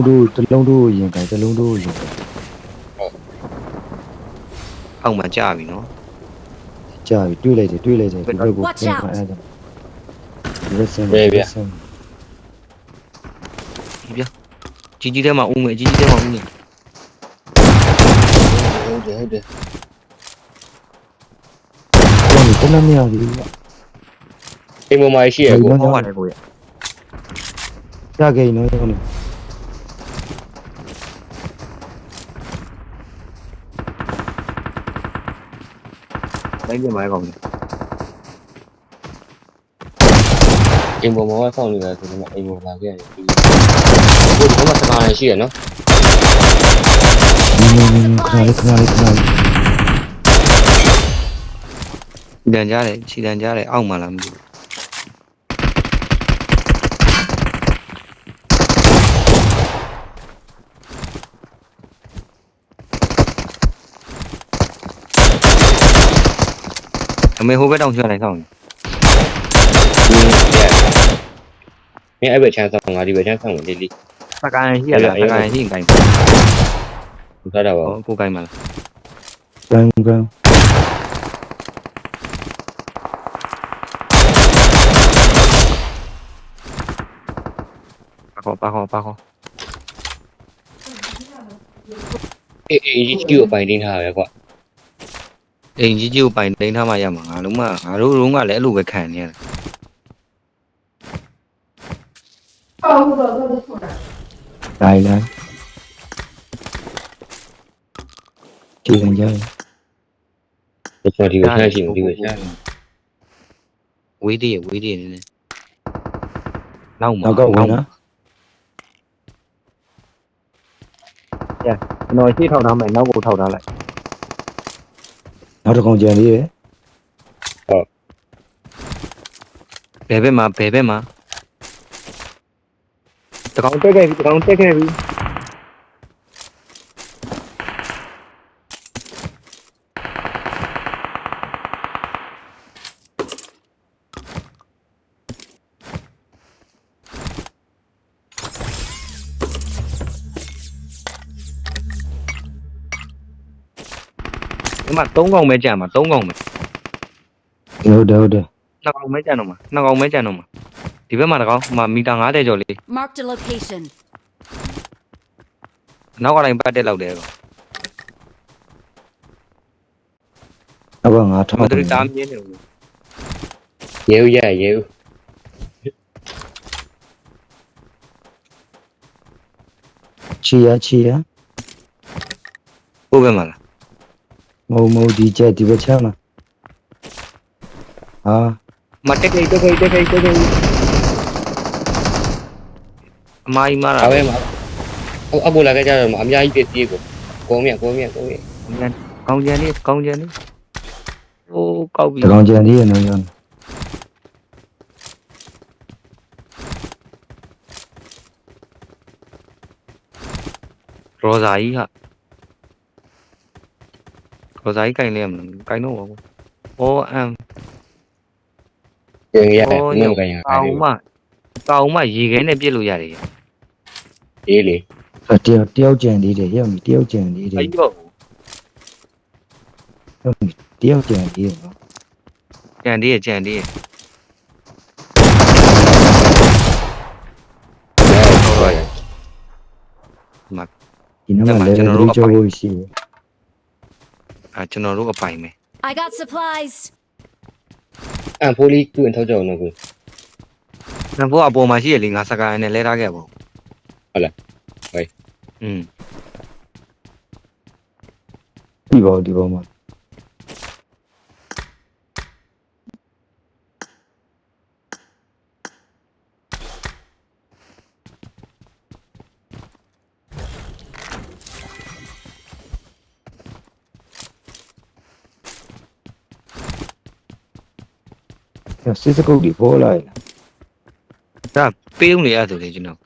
တို့တလုံးတို့ရင်ခိုင်တလုံးတို့ရင်ခိုင် အောက်မှာကြာပြီနော် ကြာပြီတွေးလိုက်တယ်ဒီဘက်ကိုပြန်ခါအဲ့ဒါရက်စင်ရက်စင် ဒီပြကြီးထဲမှာဦးမယ်ကြီးထဲမှာဦးနေ ဟုတ်တယ် ဘာလို့တနမရဘူး အိမ်ပေါ်မှာရှိရကို ဟောပါတယ်ကိုရ ရခဲ့နော်ရောနေ တိုင်းပြမိုင်းကောင်းတယ် အိမ်ပေါ်မှာဆောင်းနေတာဆိုတော့အိမ်ပေါ်လာခဲ့ရတယ်ဒီမှာစကားရှိရနော် ခဏလေးခြေတန်းကြားတယ်အောက်မှာလားမသိအမေဟိုဘက်တောင်ချလိုက်ဆောင် မင်းအဲ့ဘက်ချမ်းဆောင်ငါဒီဘက်ချမ်းဆောင်လေးလေး စကန်ရှိရလားစကန်ရှိရင်ကိုင်း ထားတာပါ ဟောကိုကိုင်းမှာလား ကံကံ ပါခေါ် အေးကြီးကိုပိုင်တင်းထားရကွာ အိမ်ကြီးကိုပိုင်တင်းထားမှရမှာငါတို့ကလည်းအဲ့လိုပဲခံနေရတယ် တိုင်းလိုက်ကြည့်ကြတယ် ဒီဘက်ချမ်းရှိဒီဘက်ချမ်း ဝေးသေးနေနေနောက်မှာ နောက်ကဝင်နော် ကျွန်တော်ရှေ့ထောက်ထားမယ်နောက်ကိုထောက်ထားလိုက် နောက်တစ်ကောင်ကြံသေးတယ် ဘယ်ဘက်မှာတကောင်တက်ခဲ့ပြီဒီမှာ3កောင်ပဲကြံမှာ3កောင်ပဲ ဟုတ်တယ် 2កောင်ပဲကြံတော့မှာဒီဘက်မှာတကောင်မီတာ90ကျော်လေး Marked a location. နောက်ကတိုင်းပတ်တက်လောက်တယ်ကော နောက်ကငါထော မ က် တူတာမြင်းနေဘူး ရေဦးရေဦး ချီရ ကိုဘက်မှာလား မုံဒီချက်ဒီဘက်ချမ်းလားဟာ မတက်ခိတ်အမိုင်းမာတာ အဝဲမှာအပေါ်လာခဲ့ကြတော့အများကြီးပြည့်ပြေးကိုကောင်းမြတ် ကောင်းကြံလေးဟိုကောက်ပြီ တကောင်ကြံသေးရနော်ရော ရောဇာကြီးကင်လဲမလားကင်တော့ဘူးအော်အမ် ရေရငုံကန်ရ ကောင်မရေခဲနဲ့ပြစ်လို့ရတယ် အေးလေ တယောက်ကြံသေးတယ်ရောက်ပြီတယောက်ကြံသေးတယ် အဲ့တော့ တယောက်ကြံသေးတယ်နော် ကြံသေး ဒီနံမှာလည်းဒီချိုးဖို့ရှိတယ် ကျွန်တော်တို့အပိုင်ပဲ I got supplies. အဖိုးလေးသူ့ထောက်ကြအောင်နော်ကို နဘောအပေါ်မှာရှိရလေငါစကားနဲ့လဲထားခဲ့ပါဦးอืม ဒီပေါ်မှာ စစ်စကုတ်ဒီပေါ်လာ ဒါပေးဦးနေရဆိုလေကျွန်တော်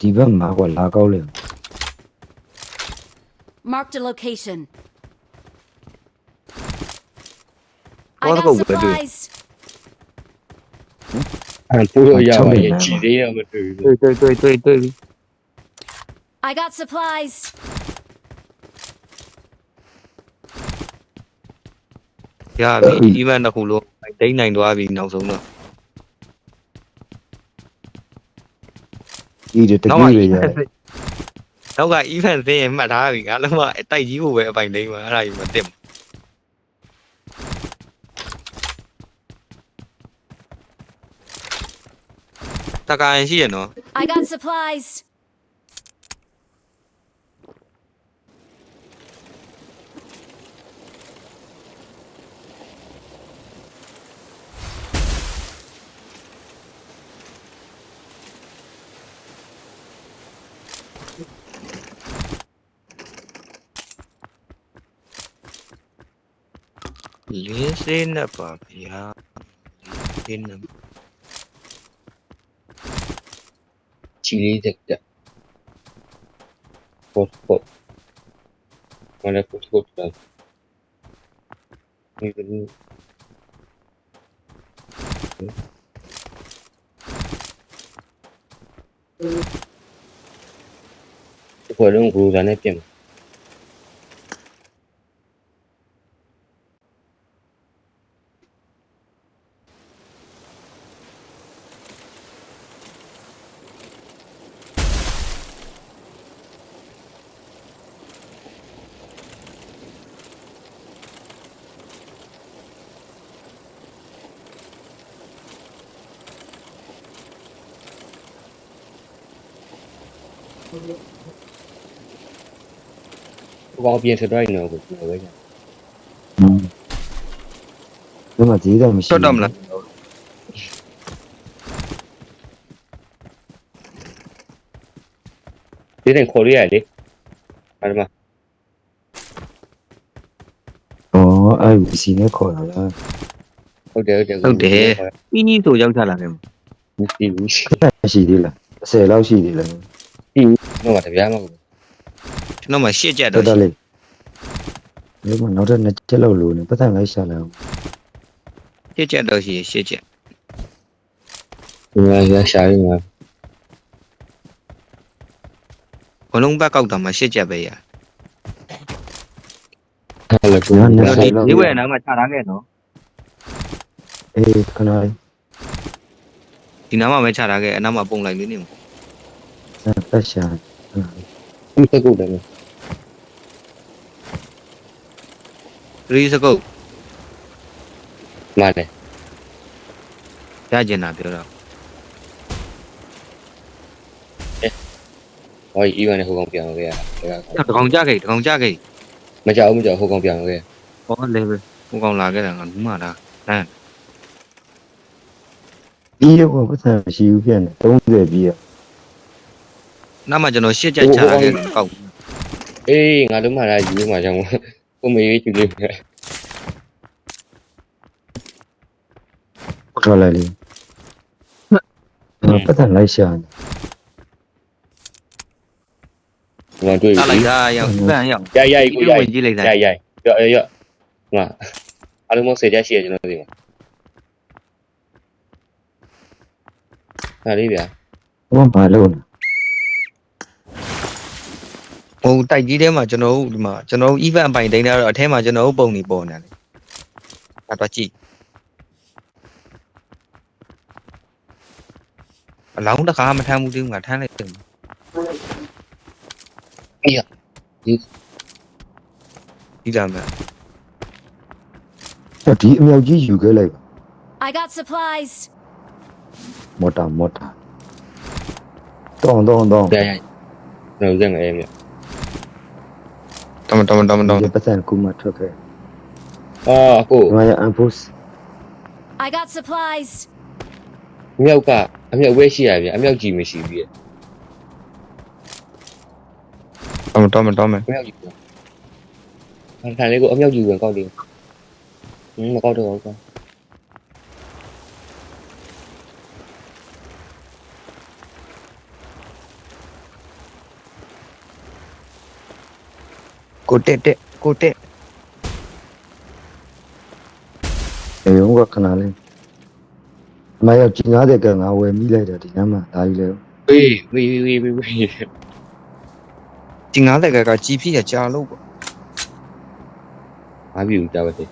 ဒီဘက်မှာကွာလာကောက်လေ Marked a location. Có I cái got cục ở đây. supplies. အဖိုးရရပါရဲ့ကြည်သေးရမတွေ့ဘူး တွေ့ I got supplies. ရပြီ event တစ်ခုလုံးဒိတ်နိုင်သွားပြီနောက်ဆုံးတော့ ဒီတ နော ကူ က်က တွေရ နောက်က event သိရင်မှတ်ထားပြီငါလုံးဝအတိုက်ကြီးဖို့ပဲအပိုင်ဒိတ်မှာအဲ့ဒါကြီးမသိဘူးတကာရင်ရှိရနော် I got supplies. လေးစင်းနဲ့ပါဗျာလေးစင်းနဲ့ ချီလေးတက်ဟုတ်မလည်းဖို့တာဒီဘယ်လုံးဂူဇာနဲ့ပြင် ကောင်းပြင်စတိုင်းနော်ကိုပြောပဲညာ ဒီမှာကြီးတယ်မရှိ ထွက်တော့မလား ဒီတဲ့ခေါ်ရရလေအဲ့မှာ ဩအဲ့ဒီစီနဲ့ခေါ်တာလား ဟုတ်တယ် ပြီးကြီးဆိုရောက်ချလာတယ်မ မရှိဘူး ရှိသေးလား10လောက်ရှိသေးလား တော့ကတပြားမဟုတ် ကျွန်တော်မှရှစ်ချက် တော် တော့ တော်လေးဒီမှာနောက်တစ်နှစ်ချက်လောက်လို့နေပတ်သက်လိုက်ရှာလိုက်အောင် ရှစ်ချက်တော့ရှိရှစ်ချက် ဘူးရရှာရမှာ ဘလုံးဘက်ကောက်တာမှရှစ်ချက်ပဲရ အဲ့လိုကို ဒီဝဲနားမှာခြာထားခဲ့နော် အေးခဏလေး ဒီနားမှာပဲခြာထားခဲ့အနောက်မှာပုံလိုက်လေးနေမှာ ပတ်ရှာ ဦးစကုတ်တယ် ရီစကုတ် မာတယ် ရကျင်တာပြောတော့ ဟောဒီวันနဲ့ဟိုကောင်ပြောင်းခဲ့ရတာ တကောင်ကြခဲ့တကောင်ကြခဲ့ မကြောက်ဟိုကောင်ပြောင်းခဲ့ ဟောလေပဲဟိုကောင်လာခဲ့တာငါဘူးမှတာဟမ် ဒီရောပတ်သက်မရှိဘူးပြန်တယ်30ပြီးရ နောက်မှကျွန်တော်ရှစ်ချက်ခြာထားခဲ့ကောက် အေးငါတို့မှလာယူမှာကြောင့်ကိုမေးကြည့်လို့ ထွက်လိုက်လေပတ်သက်လိုက်ရှာ ငါတွေ့ တာလိုက်တာရောက်ပန်းရောက် ရိုက်ကိုရိုက် ဝင်ကြည့်လိုက်တာ ရိုက်ရော့ငါအားလုံးမစေကြရှိရကျွန်တော်ဒီမှာဟာလေးဗျာ ဘာမှမလုပ်နဲ့ ဟိုတိုက်ကြီးထဲမှာကျွန်တော်တို့ဒီမှာကျွန်တော်တို့ event အပိုင်တိုင်းတာတော့အထဲမှာကျွန်တော်တို့ပုံနေပေါ်နေတယ်အဲ့တော့ကြည့်အလောင်းတကားမထမ်းဘူးသေးဘူးငါထမ်းလိုက်တယ် ဒီလာမယ် ဒီအမြောက်ကြီးယူခဲ့လိုက် I got supplies. မော်တာတောင်း ရိုက်တော့ရက်ငယ်မြ တမ ဒီပတ်သက်ကူမထွက်ခဲ့ အာအကို ဒီမှာရအန်ပို့ I got supplies. အမြောက်ကအမြောက်ဝဲရှိရဗျအမြောက်ကြီးမရှိဘူးရဲ့ တမ အမြောက်ကြီးခံလေးကိုအမြောက်ကြီးဝင်ကောက်တယ်မကောက်တော့ဘူး ကိုတက် ရေုံကခဏလေးအမရောက်ကြီး90ကငါဝယ်မိလိုက်တာဒီနမ်းမှာဒါကြီးလေ ဝေး ဒီ90ကကြီးဖြစ်ရကြာလို့ပေါ့ ဘာဖြစ်ဘူးကြောက်တယ်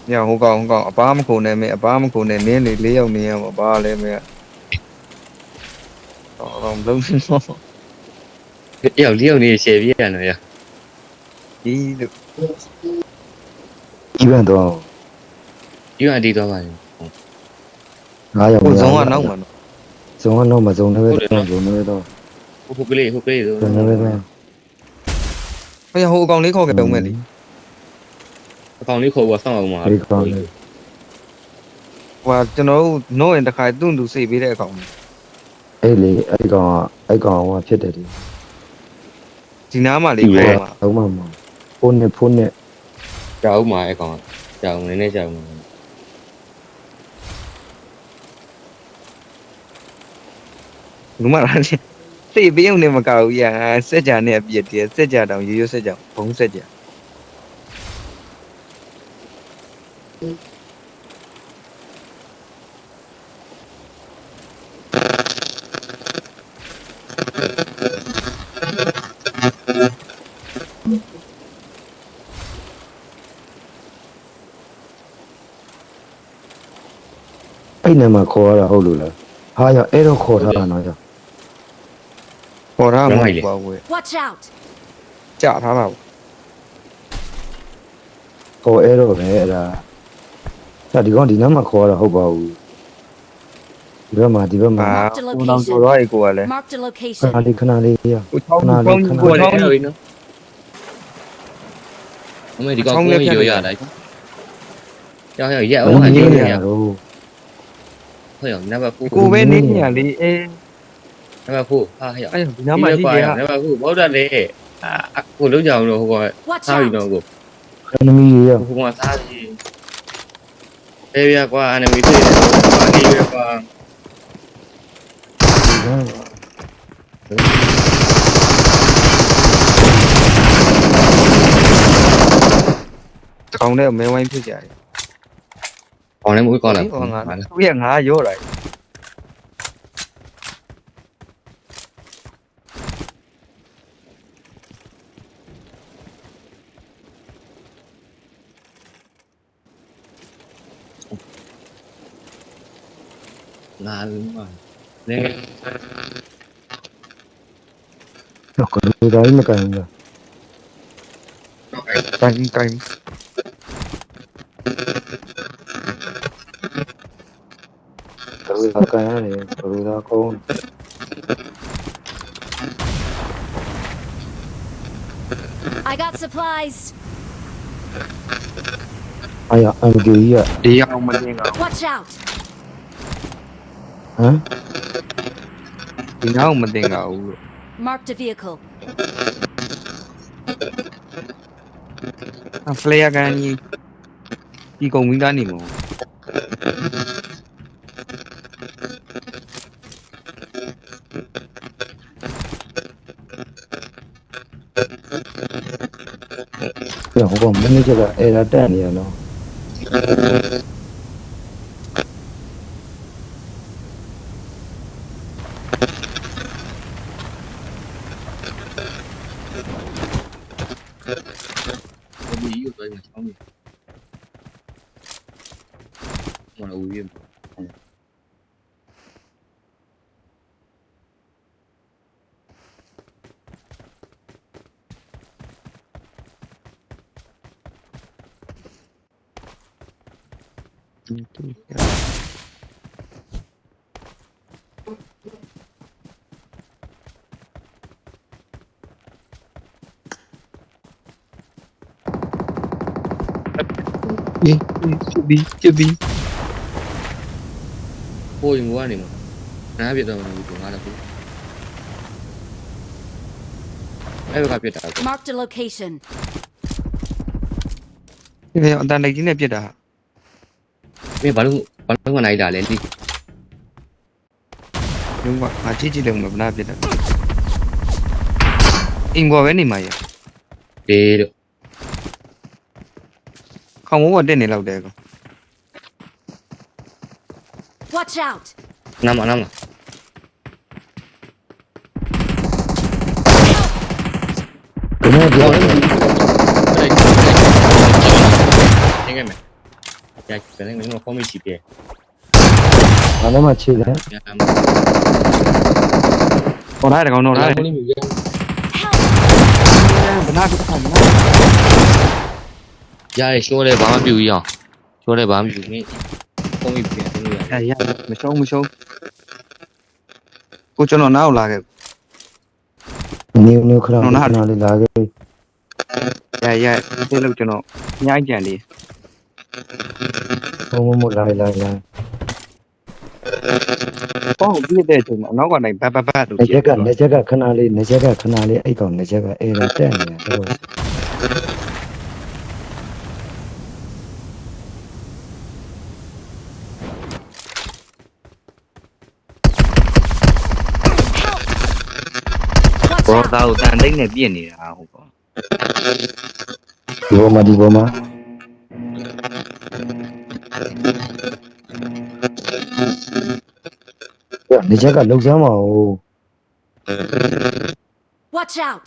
ညဟိုကောင်အပားမခုံနဲ့မင်းအပားမခုံနဲ့နင်းလေ၄ယောက်နေရမှာဘာလဲမင်းတော့လုံးစင်းတော့ ရောက်လေးရောက်နေရှယ်ပြရနော်ရ ဒီလို ကြီးပန်တော့ ဒီကအတီးသွားပါရင် 9ရောက် ဟိုဇုံကနောက်မှာနော် ဇုံကနောက်မှာဇုံလည်းပဲတော့ဇုံလည်းပဲတော့ ဟုတ်ကလေးဆို ဇုံလည်းပဲတော့ ဟိုအကောင်လေးခေါ်ခဲ့ုံမဲ့လေ အကောင်လေးခေါ်ပါဆောင်းအောင်ပါ ဒီကောင်လေး ဟိုကျွန်တော်တို့နို့ရင်တခါတွန့်တူစိတ်ပေးတဲ့အကောင် အဲ့လေအဲ့ကောင်ကဖြစ်တယ်ဒီ ဒီနားမှာလေးခေါ်မှာ ဟုတ်မှာမဖုန်းနဲ့ ကြောက်မှာအကောင်ကြောက်နေနေကြောက်မှာ လူမလားစိတ်ပေးုံနဲ့မကောက်ဘူးရစက်ကြနဲ့အပြစ်တည်းစက်ကြတောင်ရိုးစက်ကြဘုံစက်ကြ အဲ့နာမှာခေါ်ရတာဟုတ်လို့လားဟာရအဲ့တော့ခေါ်ထားတာနော်ရ ပေါ်ထားမှာပေါ့ကွယ် Watch out! ကြထားတာပေါ့ ခေါ်အဲ့တော့ပဲအဲ့ဒါဒီကောင်ဒီနာမှာခေါ်ရတာဟုတ်ပါဘူးဒီဘက်မှာ အာကိုတော့ဆိုတော့အေကိုကလည်း Marked a ခဏ location. လေးရ ကိုချောင်းချောင်း ကို ကို လည်း ချောင်း အဲ့လိုနော်အမေဒီကောင်ကိုရောရလိုက်ရောက်ရက်အောင်ဟာ နေ နေ ရ ရ တော့ ဟုတ်ရောနံပါတ်4 ကိုပဲနေနေရလေအေး နံပါတ်4ဟာရောက် အဲ့ဒီနားမှာရှိတယ်ဟာ နံပါတ်4ဘောက်တယ်လေကိုလုံးကြအောင်လို့ဟိုက Watch စားပြီ out! တော့ကို enemy ရ ဟိုကစားပြီအေးပြကွာ enemy တွေ့တယ်ကွာအေးပြကွာ ကောင်းတဲ့မဲဝိုင်းဖြစ်ကြတယ် ကောင်းလည်းမဟုတ်ကောင်းလား ဟောငါသူရဲ့ငါရော့တာ ငါလုံးပါလေ တော့ကိုယ်တိုင်းမကန်ဘူး တိုင်း တို့ကကန်ရတယ်တို့ကကောင်း I got supplies. အဲ့ရ MG ကြီးက ဒီအောင်မတင်တော့ Watch out! ဟမ် ဒီနားကိုမတင်တော့ဘူး Marked a vehicle. ဖလေယာကန်ကြီးဒီကုန်ပြီးသားနေမို့ ပြန်ဟိုကမင်းကြီးကအဲ့ဒါတက်နေရနော် ဒီယူတော့ချောင်းနေမလို့ဦးရ ချစ်ပြီး ကိုရင်ကနေမှာနားပြတော့ဘူးငါလည်းဘူးအဲ့ဘက်ကပြတာ Marked a location. ဒီအတန်လိုက်ကြီးနဲ့ပြစ်တာ မင်းဘာလို့မနိုင်တာလဲလီ လုံးဝငါချစ်ကြည့်တယ်မနာပြစ်တာအင်ဘောပဲနေမှာရ ဒေးတော့ ခေါင်းဝတ်တက်နေလောက်တယ်ကော Watch out! နားမ ဒီနေ့ပြောတယ် 应该没。呀，可能我们后面起别， ဘာလဲမှခြေတယ် 呀， ဟောထားတယ်ကောင်တော့ထားတယ် 里面有。 ဘနာကတော့ဘနာ 呀，说的把我表一样，说的把我表你后面别怎么样？ အေးရမရှုံးကိုကျွန်တော်နောက်လာခဲ့ နေခဏခဏလေးလာခဲ့ ရဒီလောက်ကျွန်တော်ညှိုင်းကြံလေး ဘုံမလာလာ ပေါ့ပြည့်တဲ့ချိန်မှာနောက်ကနေဘတ်လို့ နေချက်ကခဏလေးအဲ့ကောင်နေချက်ကအဲ့ဒါတက်နေတယ်တော့ ဘောသားကိုတန်တိတ်နဲ့ပြည့်နေတာဟုတ်ပါ ဒီပေါ်မှာနေချက်ကလောက်စမ်းပါဦး Watch out!